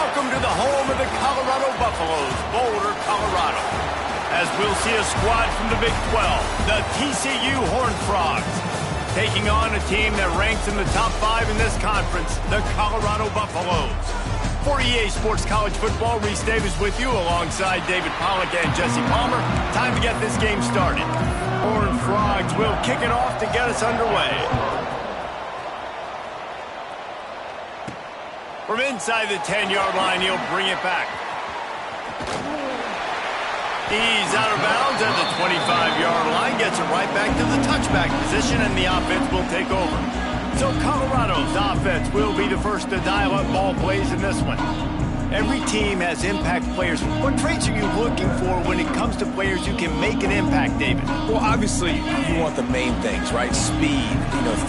Welcome to the home of the Colorado Buffaloes, Boulder, Colorado. As we'll see a squad from the Big 12, the TCU Horned Frogs, taking on a team that ranks in the top 5 in this conference, the Colorado Buffaloes. For EA Sports College Football, Reese Davis with you alongside David Pollack and Jesse Palmer. Time to get this game started. Horned Frogs will kick it off to get us underway. From inside the 10-yard line, he'll bring it back. He's out of bounds at the 25-yard line, gets it right back to the touchback position, and the offense will take over. So Colorado's offense will be the first to dial up ball plays in this one. Every team has impact players. What traits are you looking for when it comes to players who can make an impact, David? Well, obviously, you want the main things, right? Speed,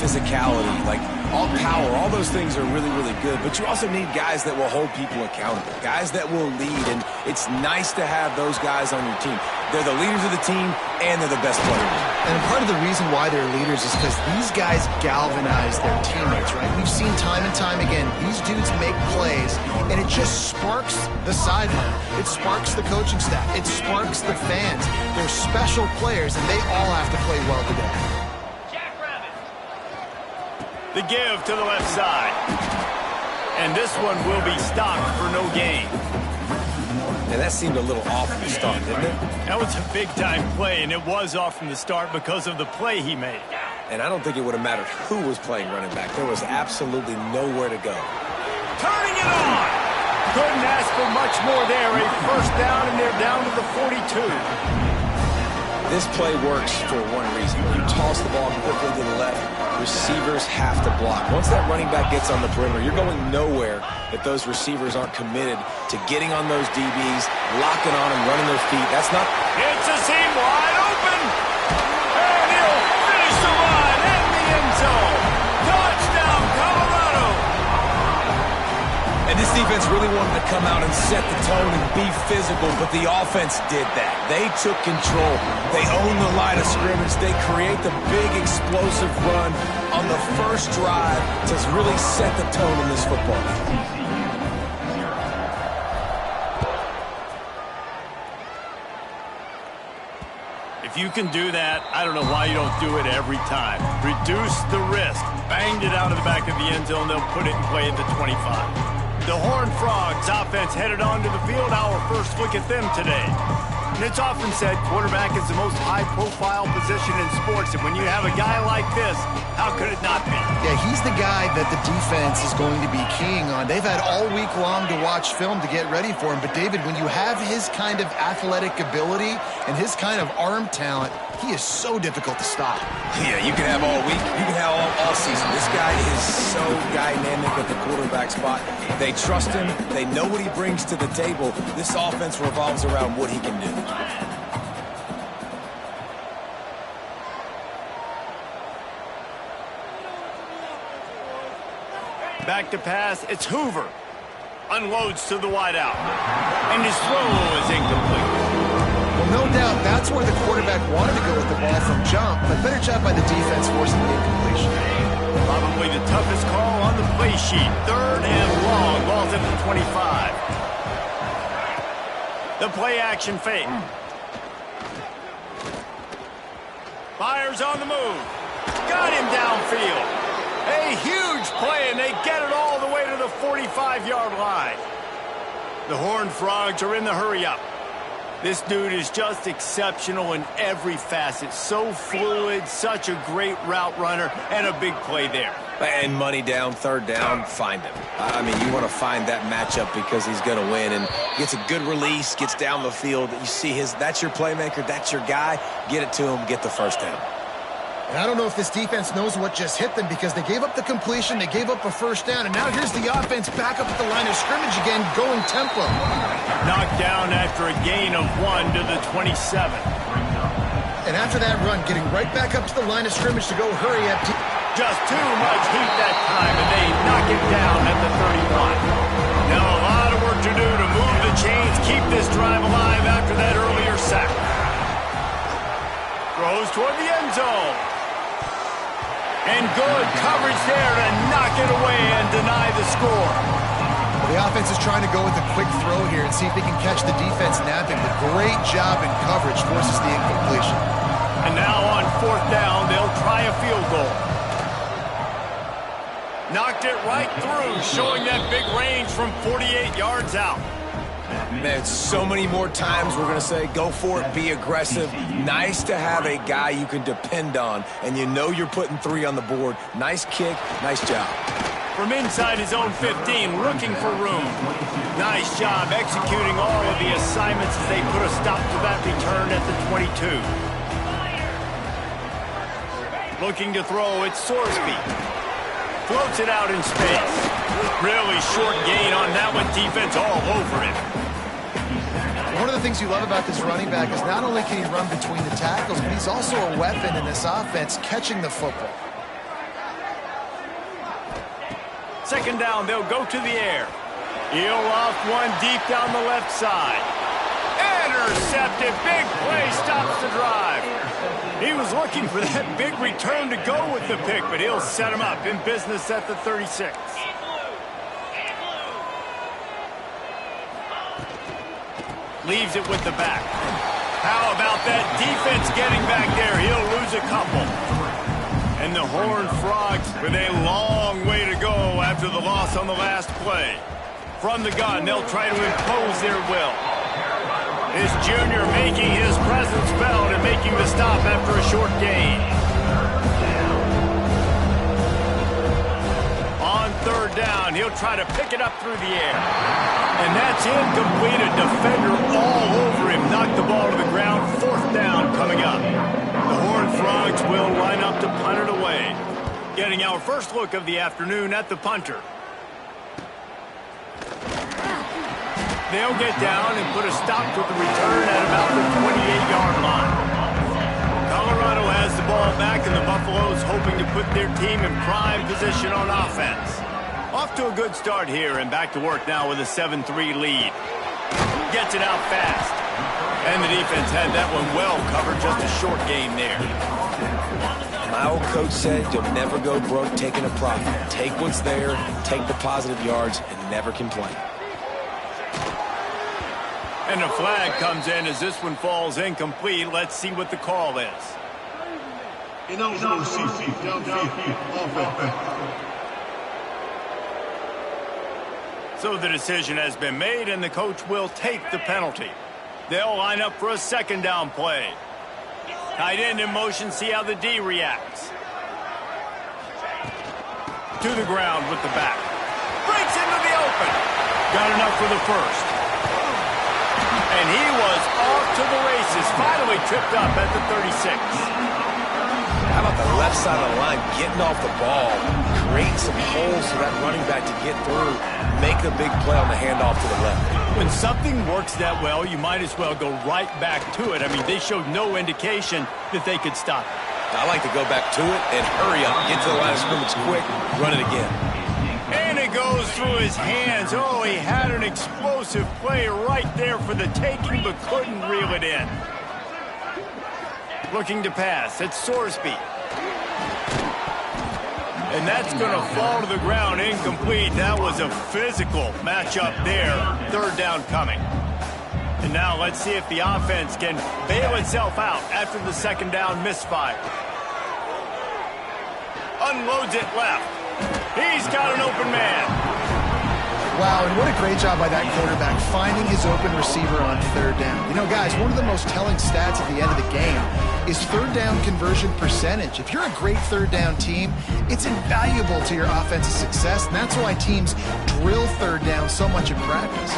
physicality, like all power, all those things are really, really good. But you also need guys that will hold people accountable, guys that will lead. And it's nice to have those guys on your team. They're the leaders of the team, and they're the best players. And part of the reason why they're leaders is because these guys galvanize their teammates, right? We've seen time and time again, these dudes make plays, and it just sparks the sideline. It sparks the coaching staff. It sparks the fans. They're special players, and they all have to play well today. The give to the left side. And this one will be stopped for no gain. And that seemed a little off from the start, didn't it? That was a big-time play, and it was off from the start because of the play he made. And I don't think it would have mattered who was playing running back. There was absolutely nowhere to go. Turning it on! Couldn't ask for much more there. A first down, and they're down to the 42. This play works for one reason. When you toss the ball quickly to the left, receivers have to block. Once that running back gets on the perimeter, you're going nowhere if those receivers aren't committed to getting on those DBs, locking on them, running their feet. That's not... It's a seam wide open! And he'll finish the run in the end zone! Touchdown, Colorado! And this defense really wanted to come out and set the tone and be physical, but the offense did that. They took control. They owned the line of scrimmage. They create the big explosive run on the first drive to really set the tone in this football game. If you can do that, I don't know why you don't do it every time. Reduce the risk. Banged it out of the back of the end zone. They'll put it in play at the 25. The Horned Frogs offense headed onto the field. Our first look at them today. And it's often said quarterback is the most high-profile position in sports. And when you have a guy like this, how could it not be? Yeah, he's the guy that the defense is going to be keying on. They've had all week long to watch film to get ready for him. But, David, when you have his kind of athletic ability and his kind of arm talent, he is so difficult to stop. Yeah, you can have all week. You can have all season. This guy is so dynamic at the quarterback spot. They trust him. They know what he brings to the table. This offense revolves around what he can do. Back to pass, it's Hoover. Unloads to the wideout. And his throw is incomplete. Well, no doubt that's where the quarterback wanted to go with the ball from jump, but better job by the defense forcing the incompletion. Probably the toughest call on the play sheet. Third and long, ball's at the 25. The play action fake. Fires on the move. Got him downfield. A huge play, and they get it all the way to the 45-yard line. The Horned Frogs are in the hurry-up. This dude is just exceptional in every facet. So fluid, such a great route runner, and a big play there. And money down, third down, find him. I mean, you want to find that matchup because he's going to win. And gets a good release, gets down the field. You see that's your playmaker, that's your guy. Get it to him, get the first down. And I don't know if this defense knows what just hit them because they gave up the completion, they gave up a first down, and now here's the offense back up at the line of scrimmage again, going tempo. Knocked down after a gain of 1 to the 27. And after that run, getting right back up to the line of scrimmage to go hurry up. Just too much heat that time, and they knock it down at the 31. Now a lot of work to do to move the chains, keep this drive alive after that earlier sack. Throws toward the end zone. And good coverage there to knock it away and deny the score. Well, the offense is trying to go with a quick throw here and see if they can catch the defense napping. The great job in coverage forces the incompletion. And now on 4th down, they'll try a field goal. Knocked it right through, showing that big range from 48 yards out. Man, so many more times we're going to say, go for it, be aggressive. Nice to have a guy you can depend on, and you know you're putting 3 on the board. Nice kick, nice job. From inside his own 15, looking for room. Nice job executing all of the assignments as they put a stop to that return at the 22. Looking to throw, it's Sorsby. Floats it out in space. Really short gain on that one, defense all over it. One of the things you love about this running back is not only can he run between the tackles, but he's also a weapon in this offense, catching the football. 2nd down, they'll go to the air. He'll off one deep down the left side. Intercepted, big play, stops the drive. He was looking for that big return to go with the pick, but he'll set him up in business at the 36. Leaves it with the back. How about that defense getting back there? He'll lose a couple. And the Horned Frogs with a long way to go after the loss on the last play. From the gun, they'll try to impose their will. His junior making his presence felt and making the stop after a short gain. On 3rd down, he'll try to pick it up through the air. And that's incomplete. A defender all over him. Knocked the ball to the ground. 4th down coming up. The Horned Frogs will line up to punt it away. Getting our first look of the afternoon at the punter. They'll get down and put a stop to the return at about the 28-yard line. Colorado has the ball back, and the Buffaloes hoping to put their team in prime position on offense. Off to a good start here, and back to work now with a 7-3 lead. Gets it out fast. And the defense had that one well covered, just a short gain there. My old coach said you'll never go broke taking a profit. Take what's there, take the positive yards, and never complain. And a flag comes in as this one falls incomplete. Let's see what the call is. So the decision has been made, and the coach will take the penalty. They'll line up for a 2nd down play. Tight end in motion, see how the D reacts. To the ground with the back. Breaks into the open. Got enough for the first. And he was off to the races. Finally tripped up at the 36. How about the left side of the line getting off the ball, creating some holes for that running back to get through, make a big play on the handoff to the left. When something works that well, you might as well go right back to it. I mean, they showed no indication that they could stop it. I like to go back to it and hurry up, get to the line of scrimmage quick, run it again. And it goes through his hands. Oh, he had an explosive play right there for the taking, but couldn't reel it in. Looking to pass. It's Sorsby. And that's going to fall to the ground incomplete. That was a physical matchup there. 3rd down coming. And now let's see if the offense can bail itself out after the 2nd down misfire. Unloads it left. He's got an open man. Wow, and what a great job by that quarterback, finding his open receiver on 3rd down. You know, guys, one of the most telling stats at the end of the game is 3rd down conversion percentage. If you're a great 3rd down team, it's invaluable to your offensive success, and that's why teams drill 3rd down so much in practice.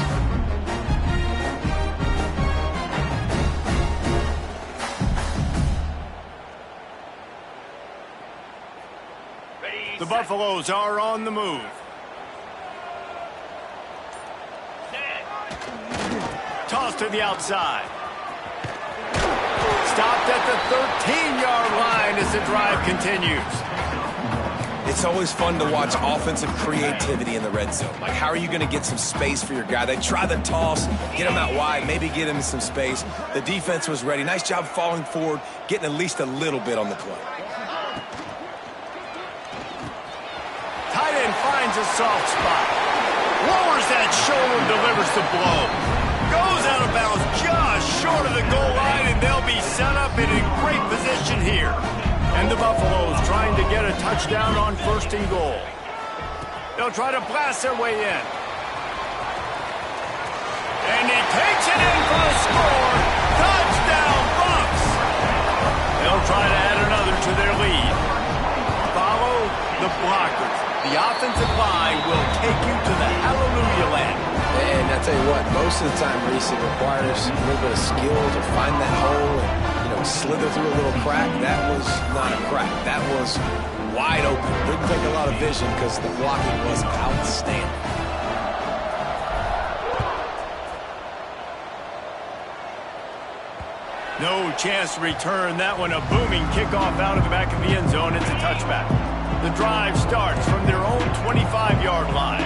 The Buffaloes are on the move. Toss to the outside. Stopped at the 13-yard line as the drive continues. It's always fun to watch offensive creativity in the red zone. Like, how are you going to get some space for your guy? They try the toss, get him out wide, maybe get him some space. The defense was ready. Nice job falling forward, getting at least a little bit on the play. Tight end finds a soft spot. lowers that shoulder and delivers the blow. Goes out of bounds just short of the goal line, and they'll be set up in a great position here. And the Buffaloes trying to get a touchdown on 1st and goal. They'll try to blast their way in. And he takes it in for the score. Touchdown, Bucks! They'll try to add another to their lead. Follow the blockers. The offensive line will take you to the hallelujah land. And I tell you what, most of the time, Reese, it requires a little bit of skill to find that hole and, slither through a little crack. That was not a crack. That was wide open. Didn't take a lot of vision because the blocking was outstanding. No chance to return that one. A booming kickoff out of the back of the end zone. It's a touchback. The drive starts from their own 25-yard line.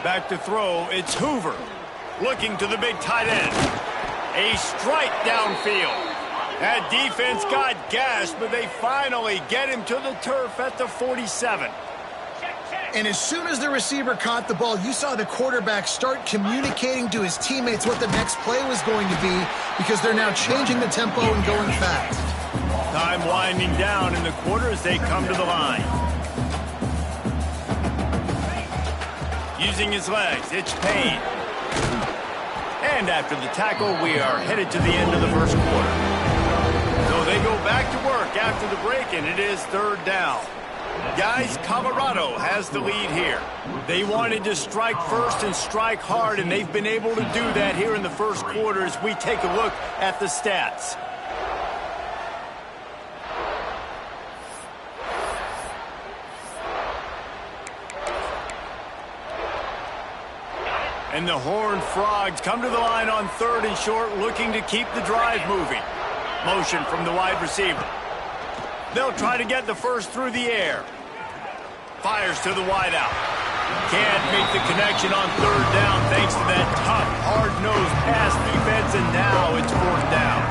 Back to throw, it's Hoover. Looking to the big tight end. A strike downfield. That defense got gashed, but they finally get him to the turf at the 47. And as soon as the receiver caught the ball, you saw the quarterback start communicating to his teammates what the next play was going to be, because they're now changing the tempo and going fast. Time winding down in the quarter as they come to the line. Using his legs, it's Payne. And after the tackle, we are headed to the end of the first quarter. So they go back to work after the break, and it is 3rd down. Guys, Colorado has the lead here. They wanted to strike first and strike hard, and they've been able to do that here in the first quarter as we take a look at the stats. And the Horned Frogs come to the line on 3rd and short, looking to keep the drive moving. Motion from the wide receiver. They'll try to get the first through the air. Fires to the wideout. Can't make the connection on 3rd down thanks to that tough, hard-nosed pass defense, and now it's 4th down.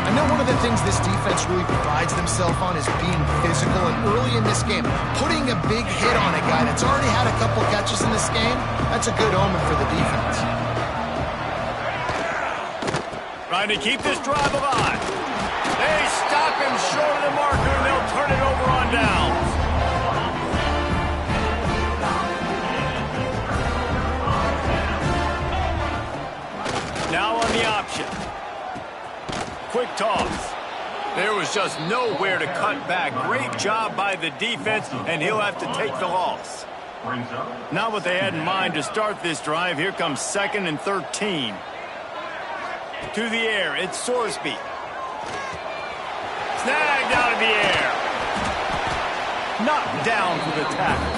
I know one of the things this defense really prides themselves on is being physical, and early in this game, putting a big hit on a guy that's already had a couple catches in this game, that's a good omen for the defense. Trying to keep this drive alive. They stop him short of the marker, and they'll turn it over on downs. Now on the option. Quick toss. There was just nowhere to cut back. Great job by the defense, and he'll have to take the loss. Not what they had in mind to start this drive. Here comes 2nd and 13. To the air, it's Sorsby. Snagged out of the air. Knocked down for the tackle.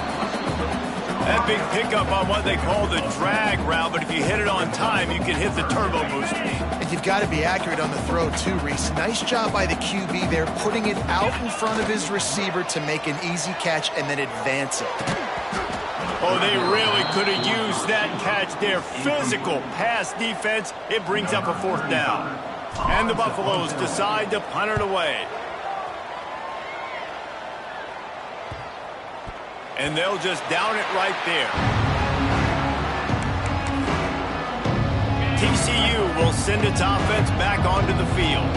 That big pickup on what they call the drag route, but if you hit it on time, you can hit the turbo booster. And you've got to be accurate on the throw too, Reese. Nice job by the QB there, putting it out in front of his receiver to make an easy catch and then advance it. Oh, they really could have used that catch there. Physical pass defense. It brings up a 4th down. And the Buffaloes decide to punt it away. And they'll just down it right there. TCU will send its offense back onto the field.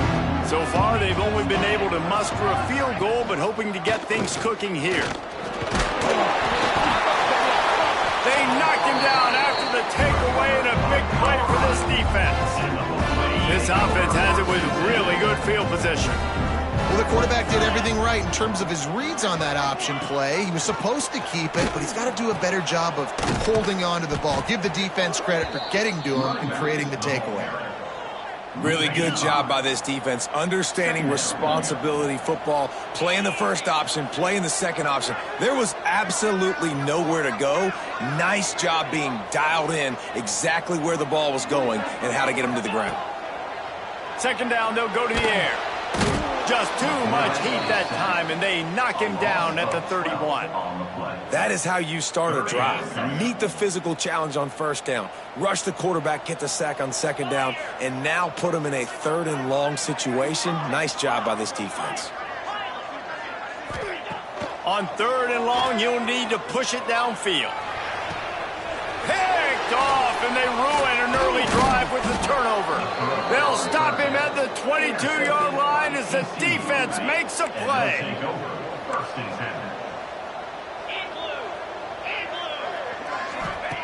So far, they've only been able to muster a field goal, but hoping to get things cooking here. They knocked him down after the takeaway, and a big play for this defense. This offense has it with really good field position. Well, the quarterback did everything right in terms of his reads on that option play. He was supposed to keep it, but he's got to do a better job of holding on to the ball. Give the defense credit for getting to him and creating the takeaway. Really good job by this defense, understanding responsibility football, playing the first option, playing the second option. There was absolutely nowhere to go. Nice job being dialed in exactly where the ball was going and how to get him to the ground. 2nd down, they'll go to the air. Just too much heat that time, and they knock him down at the 31. That is how you start a drive. Meet the physical challenge on first down. Rush the quarterback, get the sack on second down, and now put him in a 3rd and long situation. Nice job by this defense. On 3rd and long, you'll need to push it downfield. Picked off, and they ruin an early drive with the turnover. They'll stop him at the 22-yard line as the defense makes a play.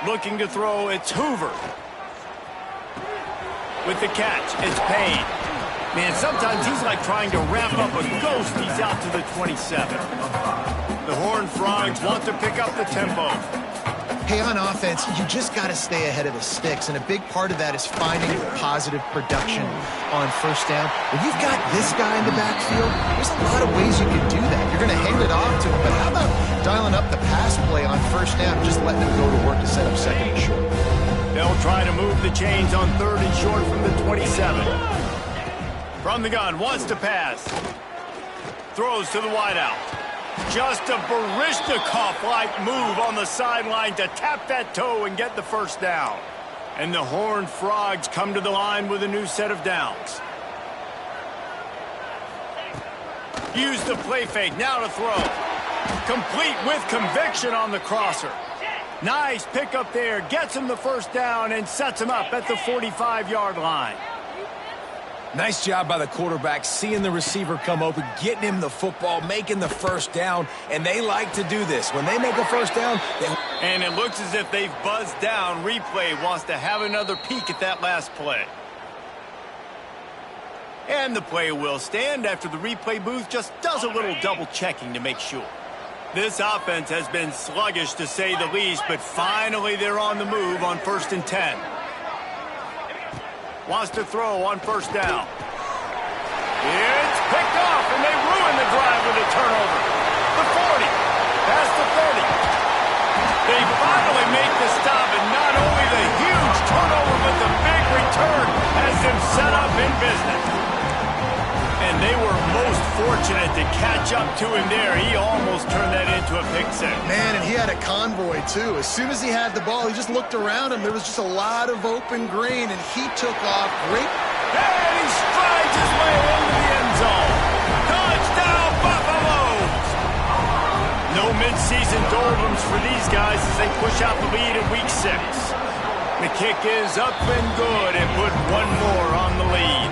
Looking to throw, it's Hoover. With the catch, it's Payne. Man, sometimes he's like trying to wrap up a ghost. He's out to the 27. The Horned Frogs want to pick up the tempo. Hey, on offense, you just got to stay ahead of the sticks, and a big part of that is finding positive production on first down. When you've got this guy in the backfield, there's a lot of ways you can do that. You're going to hand it off to him, but how about dialing up the pass play on first down, just letting him go to work to set up 2nd and short? They'll try to move the chains on 3rd and short from the 27. From the gun, wants to pass. Throws to the wideout. Just a Baryshnikov-like move on the sideline to tap that toe and get the first down. And the Horned Frogs come to the line with a new set of downs. Use the play fake, now to throw. Complete with conviction on the crosser. Nice pickup there, gets him the first down and sets him up at the 45-yard line. Nice job by the quarterback, seeing the receiver come open, getting him the football, making the first down, and they like to do this. When they make a first down, and it looks as if they've buzzed down. Replay wants to have another peek at that last play. And the play will stand after the replay booth just does a little double-checking to make sure. This offense has been sluggish to say the least, but finally they're on the move on 1st and 10. Wants to throw on first down. It's picked off, and they ruin the drive with a turnover. The 40, past the 30. They finally make the stop, and not only the huge turnover, but the big return has them set up in business. And they were most fortunate to catch up to him there. He almost turned that into a pick six. Man, and he had a convoy, too. As soon as he had the ball, he just looked around him. There was just a lot of open green, and he took off great. And he strides his way into the end zone. Touchdown, Buffaloes! No midseason doldrums for these guys as they push out the lead in Week 6. The kick is up and good and put one more on the lead.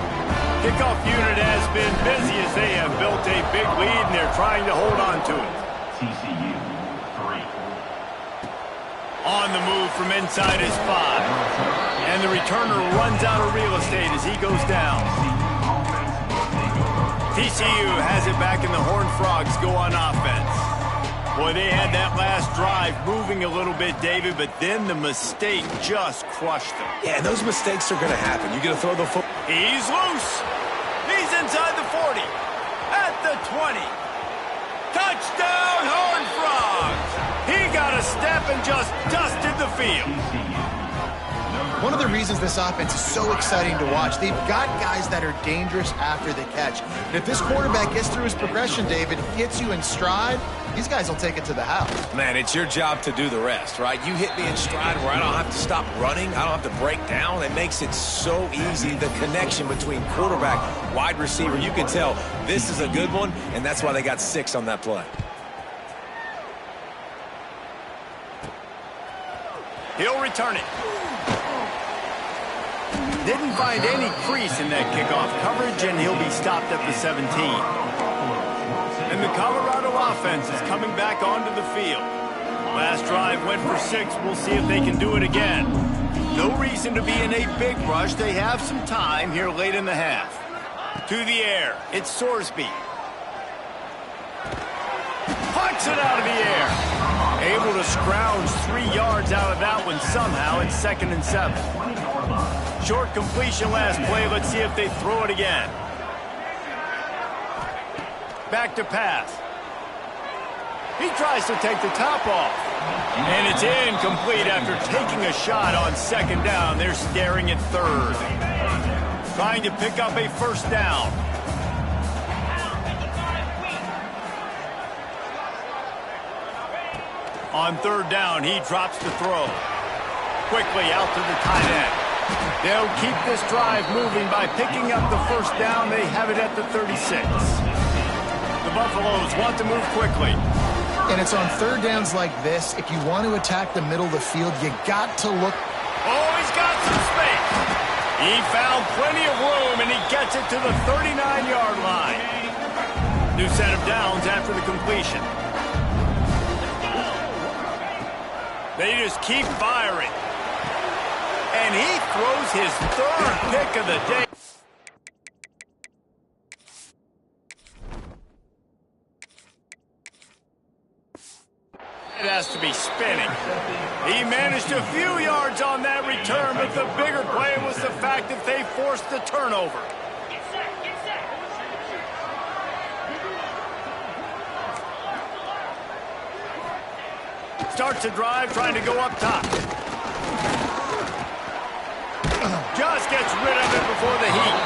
Kickoff unit has been busy as they have built a big lead, and they're trying to hold on to it. TCU 3. On the move from inside his 5. And the returner runs out of real estate as he goes down. TCU has it back, and the Horned Frogs go on offense. Boy, they had that last drive moving a little bit, David, but then the mistake just crushed them. yeah, those mistakes are going to happen. You got to throw the football. He's loose. He's inside the 40. At the 20. Touchdown, Horned Frogs. He got a step and just dusted the field. One of the reasons this offense is so exciting to watch, they've got guys that are dangerous after the catch. And if this quarterback gets through his progression, David, gets you in stride, these guys will take it to the house. Man, it's your job to do the rest, right? You hit me in stride where I don't have to stop running. I don't have to break down. It makes it so easy, the connection between quarterback, wide receiver. You can tell this is a good one, and that's why they got 6 on that play. He'll return it. Didn't find any crease in that kickoff coverage, and he'll be stopped at the 17. And the Colorado offense is coming back onto the field. Last drive went for 6. We'll see if they can do it again. No reason to be in a big rush. They have some time here late in the half. To the air. It's Sorsby. Pucks it out of the air. Able to scrounge 3 yards out of that one somehow. It's 2nd and 7. Short completion last play. Let's see if they throw it again. Back to pass. He tries to take the top off. And it's incomplete after taking a shot on 2nd down. They're staring at 3rd. Trying to pick up a first down. On third down, he drops the throw. Quickly out to the tight end. They'll keep this drive moving by picking up the first down. They have it at the 36. The Buffaloes want to move quickly. And it's on third downs like this. If you want to attack the middle of the field, you got to look. Oh, he's got some space. He found plenty of room, and he gets it to the 39-yard line. New set of downs after the completion. They just keep firing. And he throws his third pick of the day. It has to be spinning. He managed a few yards on that return, but the bigger play was the fact that they forced the turnover. Starts a drive trying to go up top. Just gets rid of it before the heat.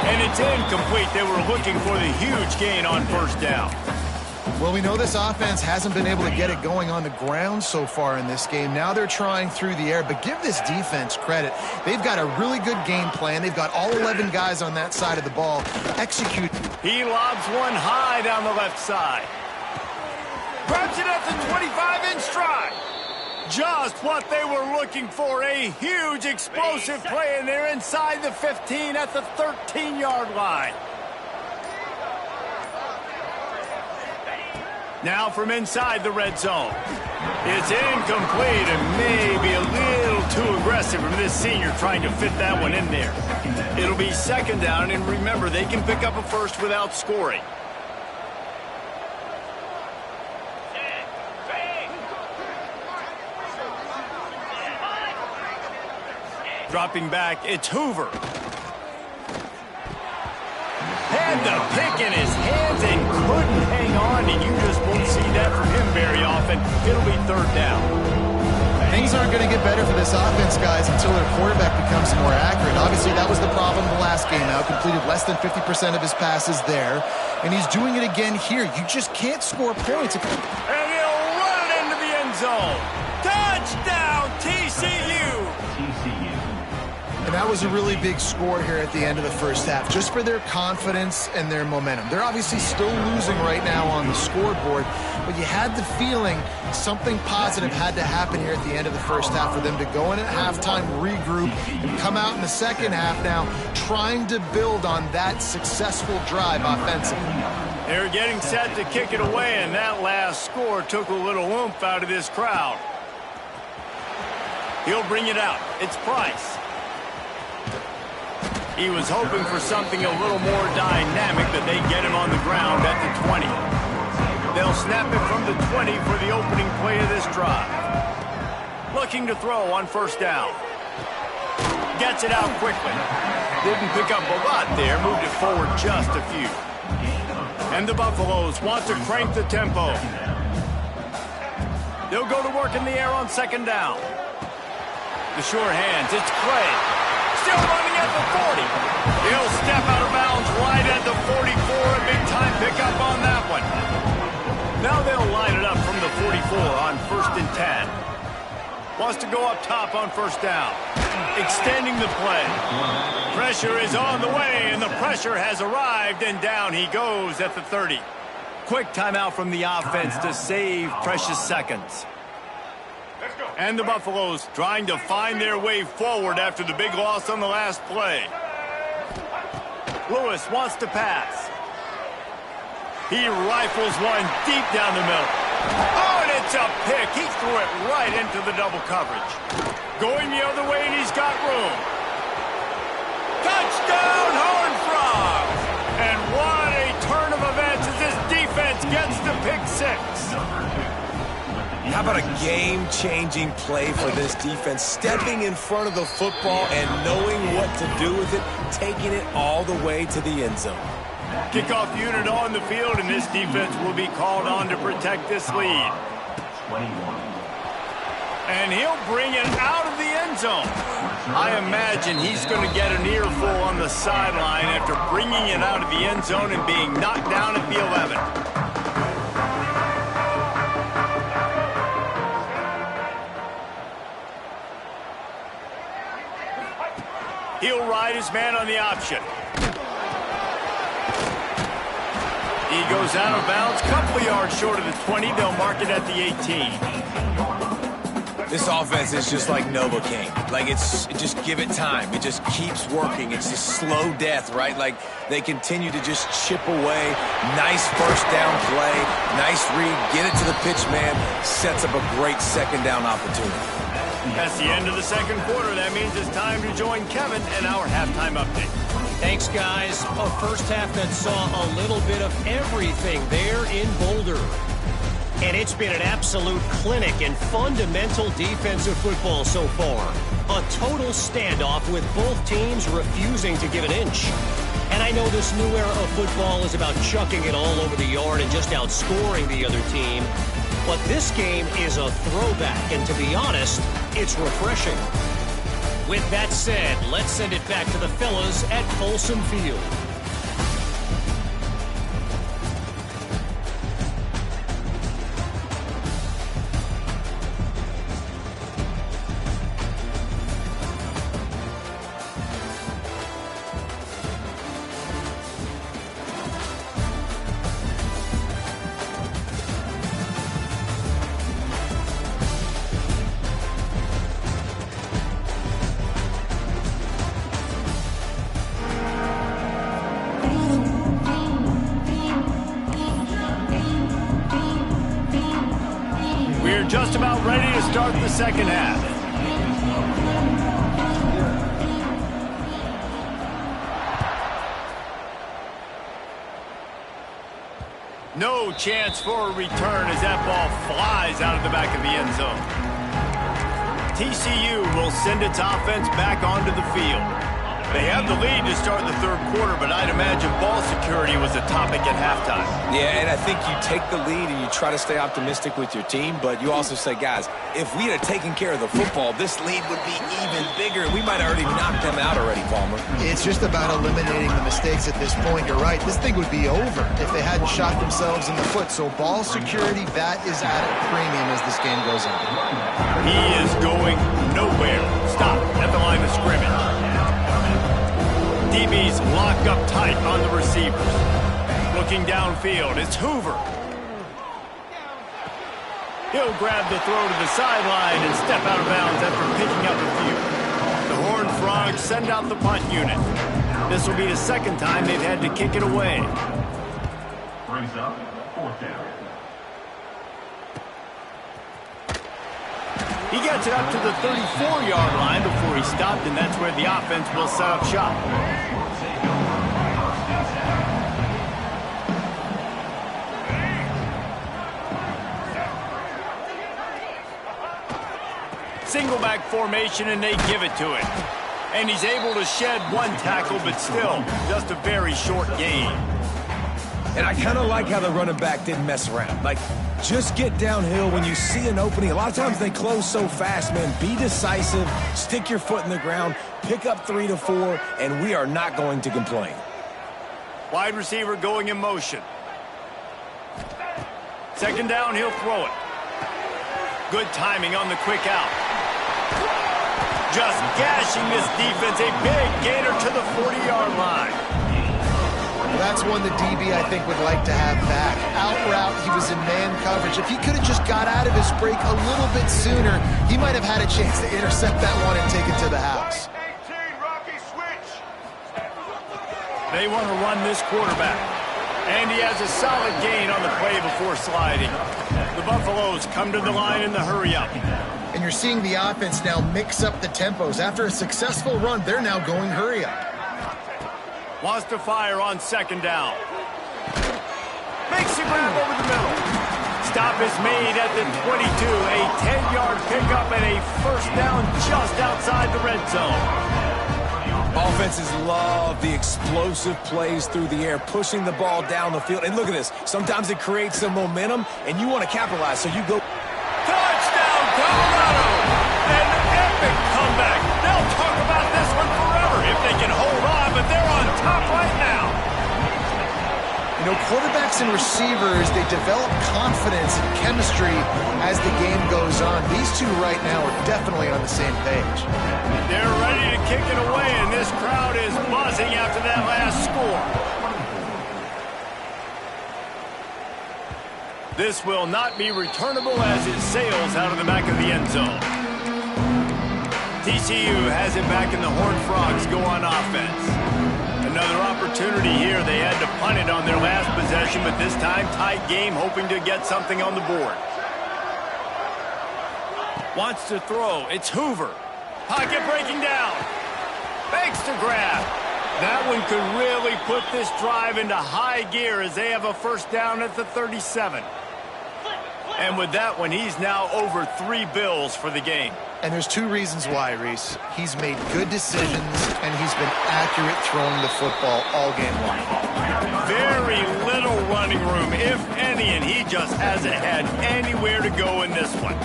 And it's incomplete. They were looking for the huge gain on first down. Well, we know this offense hasn't been able to get it going on the ground so far in this game. Now they're trying through the air, but give this defense credit. They've got a really good game plan. They've got all 11 guys on that side of the ball. Execute. He lobs one high down the left side. Grabs it at the 25-inch stride. Just what they were looking for. A huge explosive play, and they're inside the 15 at the 13-yard line. Now from inside the red zone. It's incomplete and maybe a little too aggressive from this senior trying to fit that one in there. It'll be second down, and remember, they can pick up a first without scoring. Dropping back, it's Hoover. Had the pick in his hands and couldn't hang on, and you just won't see that from him very often. It'll be third down. Things aren't going to get better for this offense, guys, until their quarterback becomes more accurate. Obviously, that was the problem the last game out. Completed less than 50% of his passes there, and he's doing it again here. You just can't score points. And he'll run it into the end zone. Touchdown, TCU! And that was a really big score here at the end of the first half, just for their confidence and their momentum. They're obviously still losing right now on the scoreboard, but you had the feeling something positive had to happen here at the end of the first half for them to go in at halftime, regroup, and come out in the second half now trying to build on that successful drive offensively. They're getting set to kick it away, and that last score took a little oomph out of this crowd. He'll bring it out. It's Price. He was hoping for something a little more dynamic, that they get him on the ground at the 20. They'll snap it from the 20 for the opening play of this drive. Looking to throw on first down. Gets it out quickly. Didn't pick up a lot there, moved it forward just a few. And the Buffaloes want to crank the tempo. They'll go to work in the air on second down. The sure hands, it's Clay. Still running at the 40. He'll step out of bounds right at the 44. A big-time pickup on that one. Now they'll line it up from the 44 on 1st and 10. Wants to go up top on first down. Extending the play. Pressure is on the way, and the pressure has arrived, and down he goes at the 30. Quick timeout from the offense to save precious seconds. And the Buffaloes trying to find their way forward after the big loss on the last play. Lewis wants to pass. He rifles one deep down the middle. Oh, and it's a pick. He threw it right into the double coverage. Going the other way, and he's got room. Touchdown, Horned Frogs! And what a turn of events as this defense gets the pick six. How about a game-changing play for this defense? Stepping in front of the football and knowing what to do with it, taking it all the way to the end zone. Kickoff unit on the field, and this defense will be called on to protect this lead. 21. And he'll bring it out of the end zone. I imagine he's going to get an earful on the sideline after bringing it out of the end zone and being knocked down at the 11. He'll ride his man on the option. He goes out of bounds, couple of yards short of the 20. They'll mark it at the 18. This offense is just like Novocaine. Like, just give it time. It just keeps working. It's a slow death, right? Like, they continue to just chip away. Nice first down play. Nice read. Get it to the pitch man. Sets up a great second down opportunity. That's the end of the second quarter. That means it's time to join Kevin and our halftime update. Thanks, guys. A first half that saw a little bit of everything there in Boulder. And it's been an absolute clinic in fundamental defensive football so far. A total standoff with both teams refusing to give an inch. And I know this new era of football is about chucking it all over the yard and just outscoring the other team. But this game is a throwback, and to be honest, it's refreshing. With that said, let's send it back to the fellas at Folsom Field. We're just about ready to start the second half. No chance for a return as that ball flies out of the back of the end zone. TCU will send its offense back onto the field. They have the lead to start the third quarter, but I'd imagine ball security was a topic at halftime. Yeah, and I think you take the lead and you try to stay optimistic with your team, but you also say, guys, if we had taken care of the football, this lead would be even bigger. We might have already knocked them out already, Palmer. It's just about eliminating the mistakes at this point. You're right. This thing would be over if they hadn't shot themselves in the foot. So ball security, that is at a premium as this game goes on. He is going nowhere. Stop at the line of scrimmage. DB's locked up tight on the receivers. Looking downfield, it's Hoover. He'll grab the throw to the sideline and step out of bounds after picking up a few. The Horned Frogs send out the punt unit. This will be the second time they've had to kick it away. Brings up fourth down. He gets it up to the 34-yard line before he stopped, and that's where the offense will set up shop. Single back formation, and they give it to him. And he's able to shed one tackle, but still just a very short gain. And I kind of like how the running back didn't mess around. Like, just get downhill when you see an opening. A lot of times they close so fast, man. Be decisive, stick your foot in the ground, pick up 3 to 4, and we are not going to complain. Wide receiver going in motion. Second down, he'll throw it. Good timing on the quick out. Just gashing this defense, a big gainer to the 40-yard line. Well, that's one the DB, I think, would like to have back. Out route, he was in man coverage. If he could have just got out of his break a little bit sooner, he might have had a chance to intercept that one and take it to the house. They want to run this quarterback. And he has a solid gain on the play before sliding. The Buffaloes come to the line in the hurry-up. And you're seeing the offense now mix up the tempos. After a successful run, they're now going hurry-up. Wants to fire on second down. Makes the grab over the middle. Stop is made at the 22. A 10-yard pickup and a first down just outside the red zone. Offenses love the explosive plays through the air, pushing the ball down the field. And look at this. Sometimes it creates some momentum, and you want to capitalize, so you go. Touchdown, Colorado! An epic comeback. They'll talk about this one forever if they can hold on, but they're on top right now. You know, quarterbacks and receivers, they develop confidence and chemistry as the game goes on. These two right now are definitely on the same page. They're ready to kick it away, and this This crowd is buzzing after that last score. This will not be returnable as it sails out of the back of the end zone. TCU has it back, and the Horned Frogs go on offense. Another opportunity here. They had to punt it on their last possession, but this time tight game, hoping to get something on the board. Wants to throw. It's Hoover. Pocket breaking down. Fakes to grab. That one could really put this drive into high gear as they have a first down at the 37. And with that one, he's now over 3 bills for the game. And there's 2 reasons why, Reese. He's made good decisions, and he's been accurate throwing the football all game long. Very little running room, if any, and he just hasn't had anywhere to go in this one.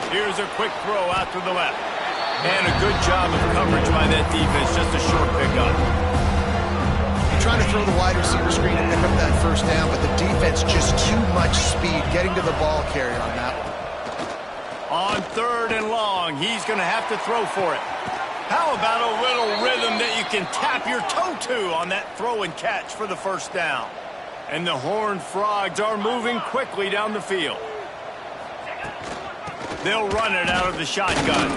Here's a quick throw out to the left. And a good job of coverage by that defense, just a short pickup. Trying to throw the wide receiver screen and pick up that first down, but the defense just too much speed getting to the ball carrier on that one. On 3rd and long, he's going to have to throw for it. How about a little rhythm that you can tap your toe to on that throw and catch for the first down? And the Horned Frogs are moving quickly down the field. They'll run it out of the shotgun.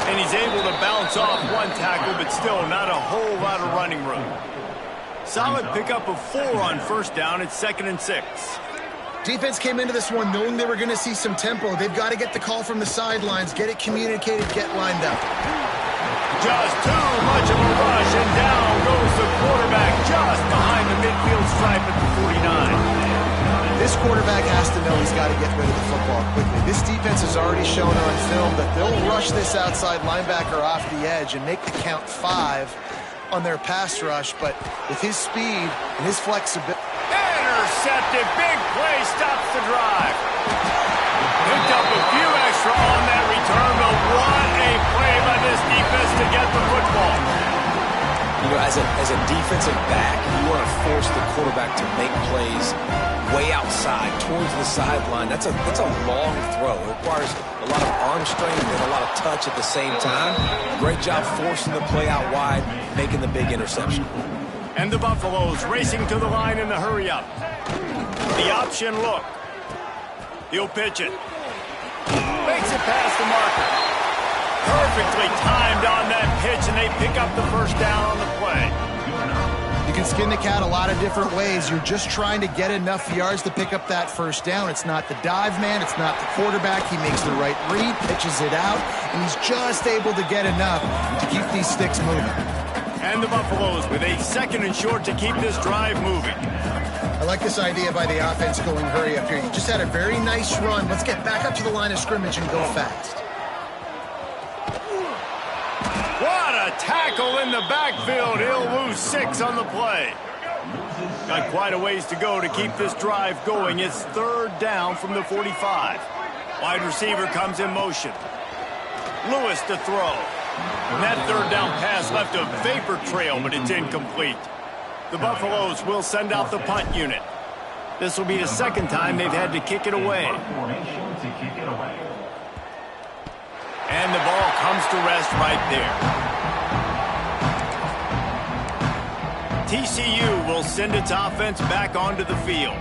And he's able to bounce off one tackle, but still not a whole lot of running room. Solid pickup of 4 on first down. It's 2nd and 6. Defense came into this one knowing they were going to see some tempo. They've got to get the call from the sidelines, get it communicated, get lined up. Just too much of a rush, and down goes the quarterback just behind the midfield stripe at the 49. This quarterback has to know he's got to get rid of the football quickly. This defense has already shown on film that they'll rush this outside linebacker off the edge and make the count 5 on their pass rush, but with his speed and his flexibility. Intercepted. Big play stops the drive. Picked up a few extra on that return, but what a play by this defense to get the football. You know, as a defensive back, you want to force the quarterback to make plays way outside, towards the sideline. That's a long throw. It requires a lot of arm strength and a lot of touch at the same time. Great job forcing the play out wide, making the big interception. And the Buffaloes racing to the line in the hurry-up. The option look. He'll pitch it. Makes it past the marker. Perfectly timed on that pitch, and they pick up the first down on the play. You can skin the cat a lot of different ways. You're just trying to get enough yards to pick up that first down. It's not the dive man. It's not the quarterback. He makes the right read, pitches it out, and he's just able to get enough to keep these sticks moving. And the Buffaloes with a 2nd and short to keep this drive moving. I like this idea by the offense going hurry up here. You just had a very nice run. Let's get back up to the line of scrimmage and go fast. What a tackle in the backfield. He'll lose 6 on the play. Got quite a ways to go to keep this drive going. It's 3rd down from the 45. Wide receiver comes in motion. Lewis to throw. And that 3rd down pass left a vapor trail, but it's incomplete. The Buffaloes will send out the punt unit. This will be the 2nd time they've had to kick it away. And the ball comes to rest right there. TCU will send its offense back onto the field.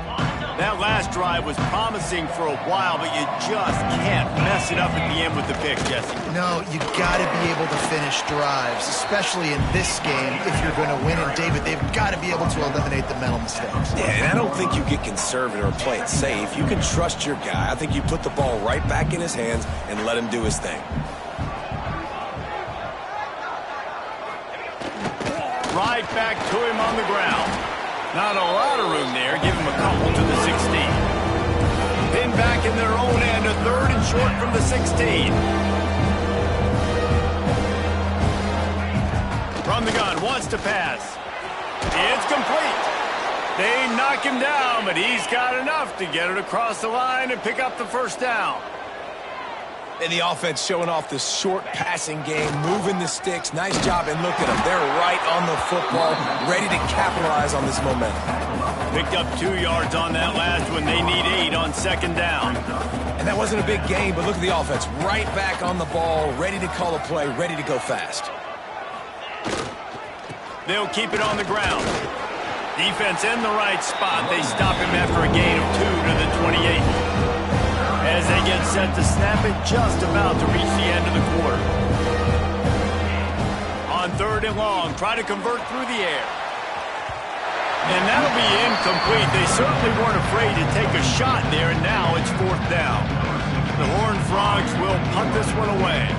That last drive was promising for a while, but you just can't mess it up at the end with the pick, Jesse. No, you got to be able to finish drives, especially in this game if you're going to win. And, David, they've got to be able to eliminate the mental mistakes. Yeah, and I don't think you get conservative or play it safe. You can trust your guy. I think you put the ball right back in his hands and let him do his thing. Right back to him on the ground. Not a lot of room there. Give him a couple to the 16. Then back in their own end, a 3rd and short from the 16. From the gun, wants to pass. It's complete. They knock him down, but he's got enough to get it across the line and pick up the first down. And the offense showing off this short passing game, moving the sticks. Nice job, and look at them. They're right on the football, ready to capitalize on this momentum. Picked up 2 yards on that last one. They need 8 on second down. And that wasn't a big gain, but look at the offense. Right back on the ball, ready to call a play, ready to go fast. They'll keep it on the ground. Defense in the right spot. They stop him after a gain of 2 to the 28. As they get set to snap it, just about to reach the end of the quarter. On 3rd and long, try to convert through the air. And that'll be incomplete. They certainly weren't afraid to take a shot there, and now it's 4th down. The Horned Frogs will punt this one away.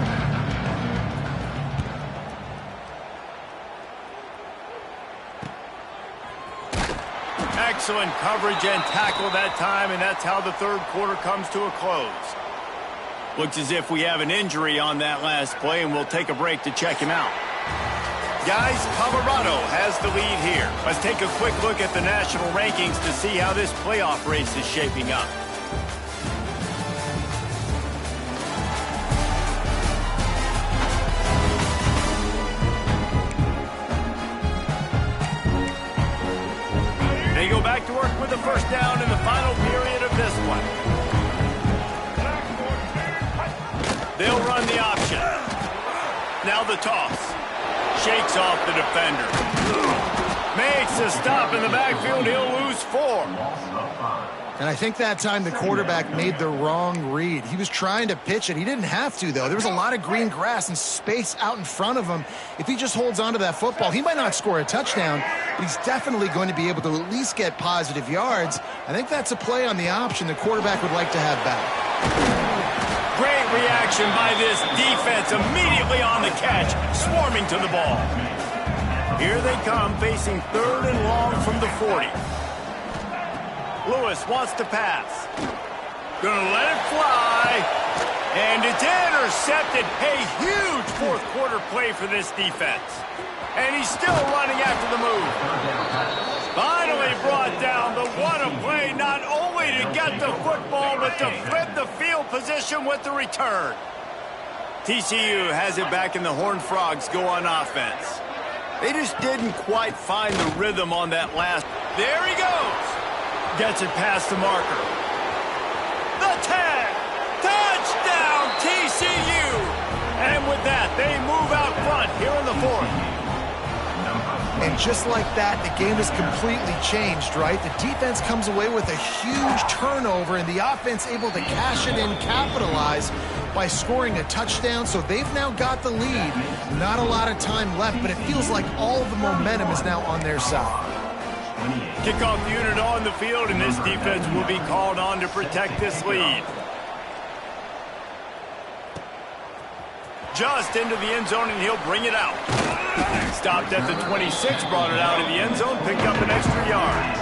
Excellent coverage and tackle that time, and that's how the 3rd quarter comes to a close. Looks as if we have an injury on that last play, and we'll take a break to check him out. Guys, Colorado has the lead here. Let's take a quick look at the national rankings to see how this playoff race is shaping up. They go back to work with the first down in the final period of this one. They'll run the option. Now the toss. Shakes off the defender. Makes a stop in the backfield. He'll lose 4. And I think that time the quarterback made the wrong read. He was trying to pitch it. He didn't have to, though. There was a lot of green grass and space out in front of him. If he just holds on to that football, he might not score a touchdown, but he's definitely going to be able to at least get positive yards. I think that's a play on the option the quarterback would like to have back. Great reaction by this defense, immediately on the catch, swarming to the ball. Here they come, facing 3rd and long from the 40. Lewis wants to pass. Gonna let it fly. And it's intercepted. A huge 4th quarter play for this defense. And he's still running after the move. Finally brought down, but what a play, not only to get the football, but to flip the field position with the return. TCU has it back, and the Horned Frogs go on offense. They just didn't quite find the rhythm on that last. There he goes. Gets it past the marker. The 10. Touchdown, TCU. And with that, they move out front here in the 4th. And just like that, the game is completely changed, right? The defense comes away with a huge turnover, and the offense able to cash it in, capitalize by scoring a touchdown. So they've now got the lead. Not a lot of time left, but it feels like all the momentum is now on their side. Kickoff unit on the field, and this defense will be called on to protect this lead. Just into the end zone, and he'll bring it out. Stopped at the 26, brought it out of the end zone, picked up an extra yard.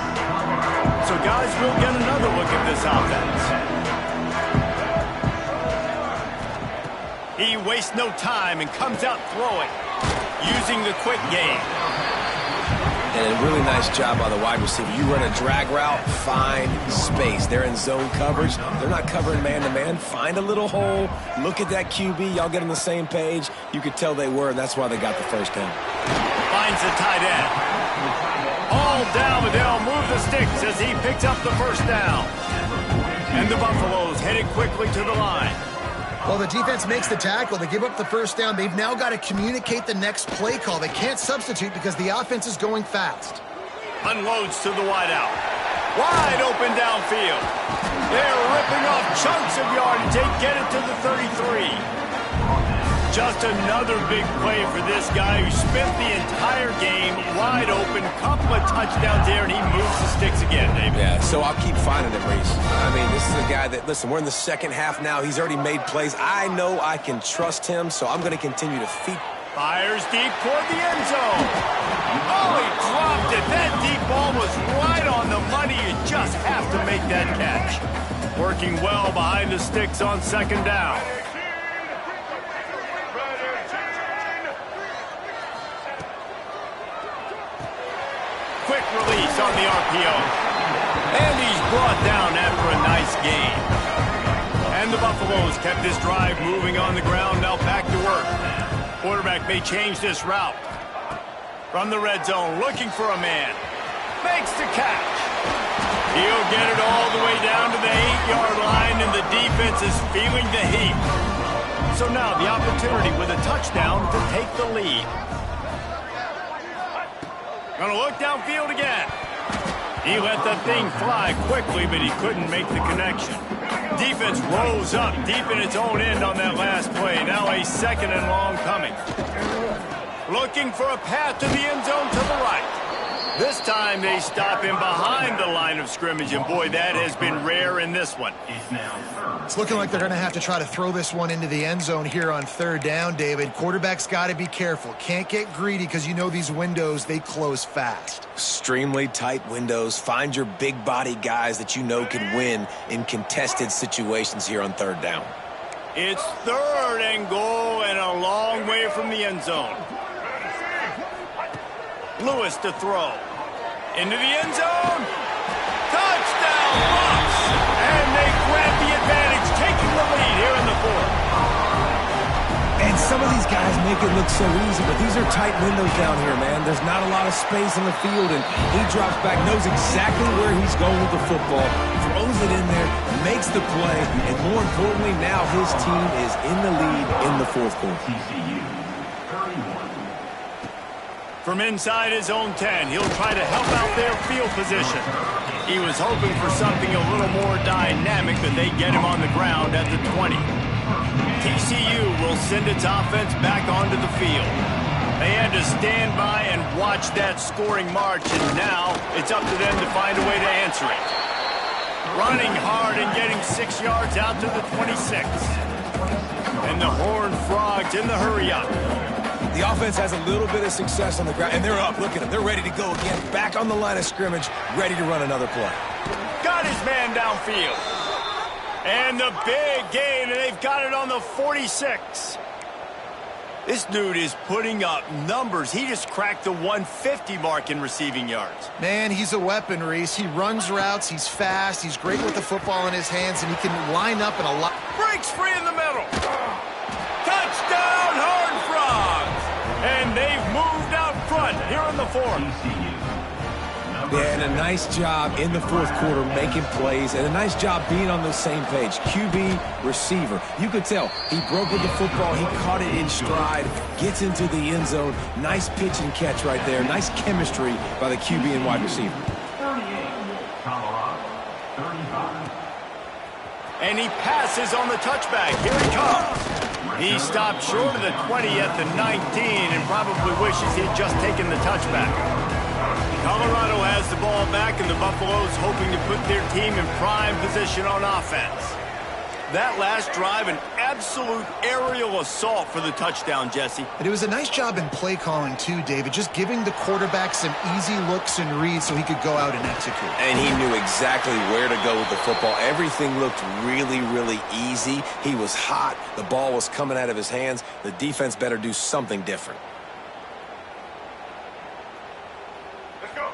So, guys, we'll get another look at this offense. He wastes no time and comes out throwing, using the quick game. And a really nice job by the wide receiver. You run a drag route, find space. They're in zone coverage. They're not covering man-to-man. Find a little hole. Look at that QB. Y'all get on the same page. You could tell they were, and that's why they got the first down. Finds the tight end. All down, but they'll move the sticks as he picks up the first down. And the Buffaloes headed quickly to the line. Well, the defense makes the tackle. They give up the first down. They've now got to communicate the next play call. They can't substitute because the offense is going fast. Unloads to the wideout. Wide open downfield. They're ripping off chunks of yardage. They get it to the 33. Just another big play for this guy who spent the entire game wide open. Couple of touchdowns there, and he moves the sticks again, David. Yeah, so I'll keep finding him, Reese. I mean, this is a guy that, listen, we're in the second half now. He's already made plays. I know I can trust him, so I'm going to continue to feed. Fires deep toward the end zone. Oh, he dropped it. That deep ball was right on the money. You just have to make that catch. Working well behind the sticks on second down. Quick release on the RPO. And he's brought down after a nice gain. And the Buffaloes kept this drive moving on the ground. Now back to work. Quarterback may change this route. From the red zone, looking for a man. Makes the catch. He'll get it all the way down to the 8-yard line, and the defense is feeling the heat. So now the opportunity with a touchdown to take the lead. Gonna look downfield again. He let the thing fly quickly, but he couldn't make the connection. Defense rolls up deep in its own end on that last play. Now a 2nd and long coming. Looking for a path to the end zone to the right. This time they stop him behind the line of scrimmage, and boy, that has been rare in this one. It's looking like they're going to have to try to throw this one into the end zone here on 3rd down, David. Quarterback's got to be careful. Can't get greedy because you know these windows, they close fast. Extremely tight windows. Find your big body guys that you know can win in contested situations here on 3rd down. It's 3rd and goal and a long way from the end zone. Lewis to throw. Into the end zone. Touchdown, Bucs! And they grab the advantage, taking the lead here in the 4th. And some of these guys make it look so easy, but these are tight windows down here, man. There's not a lot of space in the field, and he drops back, knows exactly where he's going with the football, throws it in there, makes the play, and more importantly, now his team is in the lead in the 4th quarter. TCU 31. From inside his own 10, he'll try to help out their field position. He was hoping for something a little more dynamic, but they get him on the ground at the 20. TCU will send its offense back onto the field. They had to stand by and watch that scoring march, and now it's up to them to find a way to answer it. Running hard and getting 6 yards out to the 26. And the Horned Frogs in the hurry-up. The offense has a little bit of success on the ground, and they're up. Look at them. They're ready to go again. Back on the line of scrimmage, ready to run another play. Got his man downfield. And the big gain, and they've got it on the 46. This dude is putting up numbers. He just cracked the 150 mark in receiving yards. Man, he's a weapon, Reese. He runs routes, he's fast, he's great with the football in his hands, and he can line up in a lot. Breaks free in the middle. Touchdown, Horned Frogs. And they've moved out front here in the 4th. Yeah, and a nice job in the 4th quarter making plays, and a nice job being on the same page. QB, receiver. You could tell he broke with the football. He caught it in stride, gets into the end zone. Nice pitch and catch right there. Nice chemistry by the QB and wide receiver. 38, Colorado 35. And he passes on the touchback. Here he comes. He stopped short of the 20 at the 19 and probably wishes he'd just taken the touchback. Colorado has the ball back, and the Buffaloes hoping to put their team in prime position on offense. That last drive, an absolute aerial assault for the touchdown, Jesse. And it was a nice job in play calling, too, David, just giving the quarterback some easy looks and reads so he could go out and execute. And he knew exactly where to go with the football. Everything looked really, really easy. He was hot. The ball was coming out of his hands. The defense better do something different.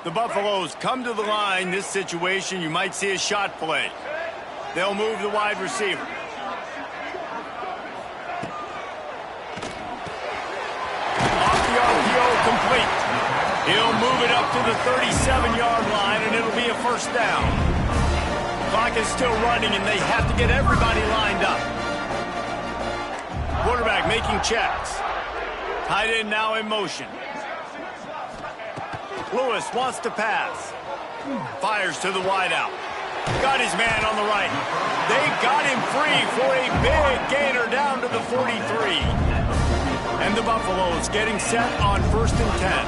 The Buffaloes come to the line. This situation, you might see a shot play. They'll move the wide receiver. Off the RPO, complete. He'll move it up to the 37-yard line, and it'll be a 1st down. Clock is still running, and they have to get everybody lined up. Quarterback making checks. Tight end now in motion. Lewis wants to pass. Fires to the wideout. Got his man on the right. They got him free for a big gainer down to the 43. And the Buffaloes getting set on 1st and 10.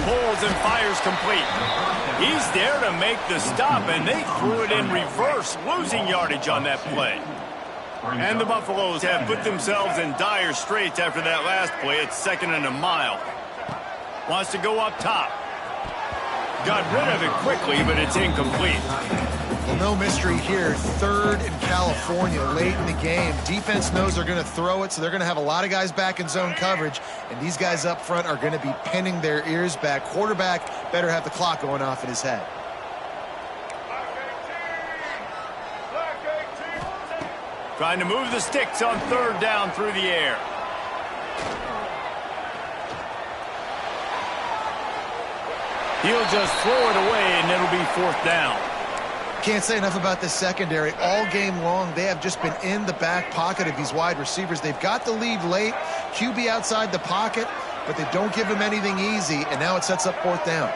Pulls and fires complete. He's there to make the stop, and they threw it in reverse, losing yardage on that play. And the Buffaloes have put themselves in dire straits after that last play. It's 2nd and a mile. Wants to go up top. Got rid of it quickly, but it's incomplete. Well, no mystery here. 3rd in California late in the game. Defense knows they're going to throw it, so they're going to have a lot of guys back in zone coverage, and these guys up front are going to be pinning their ears back. Quarterback better have the clock going off in his head. Trying to move the sticks on third down through the air. He'll just throw it away, and it'll be fourth down. Can't say enough about this secondary. All game long, they have just been in the back pocket of these wide receivers. They've got the lead late. QB outside the pocket, but they don't give him anything easy, and now it sets up fourth down.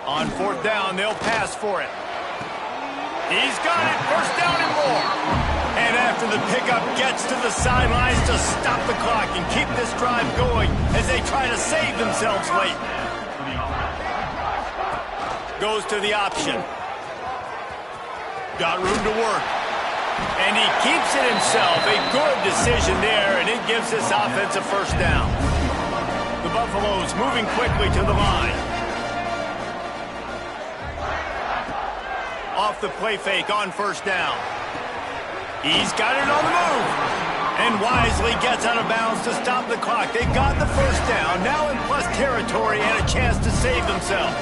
On fourth down, they'll pass for it. He's got it. First down and more. And after the pickup, gets to the sidelines to stop the clock and keep this drive going as they try to save themselves late. Goes to the option. Got room to work. And he keeps it himself. A good decision there, and it gives this offense a first down. The Buffaloes moving quickly to the line. Off the play fake on first down. He's got it on the move. And wisely gets out of bounds to stop the clock. They got the first down, now in plus territory and a chance to save themselves.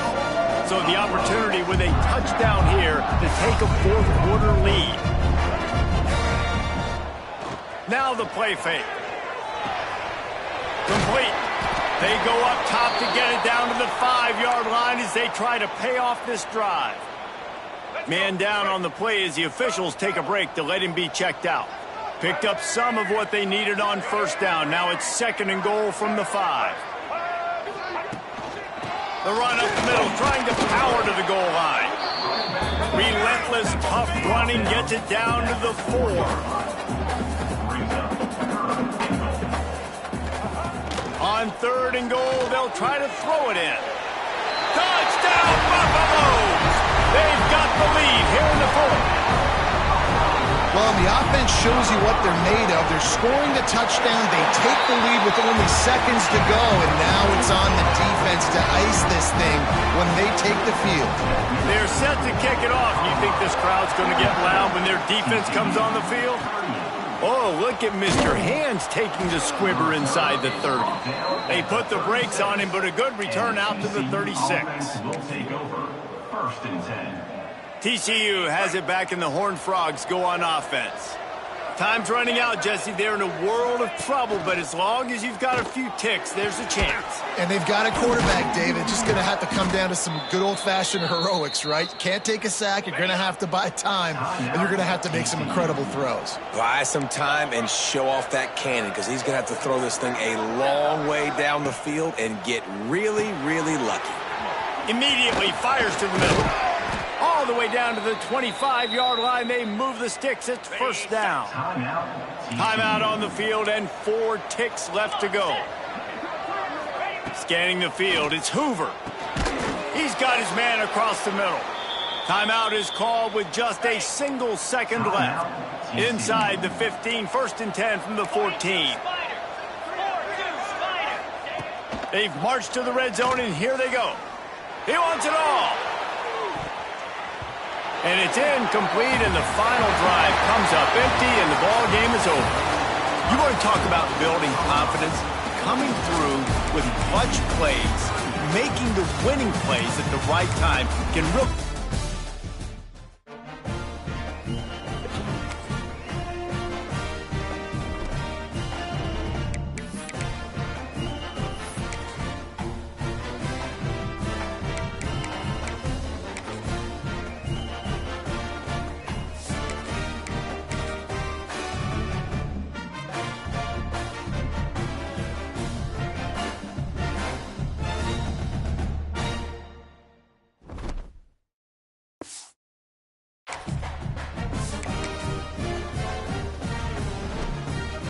So the opportunity with a touchdown here to take a fourth quarter lead. Now the play fake. Complete. They go up top to get it down to the 5-yard line as they try to pay off this drive. Man down on the play as the officials take a break to let him be checked out. Picked up some of what they needed on first down. Now it's second and goal from the 5. The run up the middle, trying to power to the goal line. Relentless, tough running gets it down to the 4. On third and goal, they'll try to throw it in. Touchdown, Buffaloes! They've got the lead here in the fourth. Well, the offense shows you what they're made of. They're scoring the touchdown. They take the lead with only seconds to go, and now it's on the defense to ice this thing when they take the field. They're set to kick it off. You think this crowd's going to get loud when their defense comes on the field? Oh, look at Mr. Hands taking the squibber inside the 30. They put the brakes on him, but a good return out to the 36. Will take over. First and 10. TCU has it back, and the Horned Frogs go on offense. Time's running out, Jesse. They're in a world of trouble, but as long as you've got a few ticks, there's a chance. And they've got a quarterback, David. Just going to have to come down to some good old-fashioned heroics, right? You can't take a sack. You're going to have to buy time, and you're going to have to make some incredible throws. Buy some time and show off that cannon, because he's going to have to throw this thing a long way down the field and get really, really lucky. Immediately fires to the middle. All the way down to the 25-yard line. They move the sticks. It's first down. Timeout on the field and 4 ticks left to go. Scanning the field, it's Hoover. He's got his man across the middle. Timeout is called with just a single second left. Inside the 15, first and 10 from the 14. They've marched to the red zone, and here they go. He wants it all. And it's incomplete, and the final drive comes up empty, and the ball game is over. You want to talk about building confidence? Coming through with clutch plays, making the winning plays at the right time can really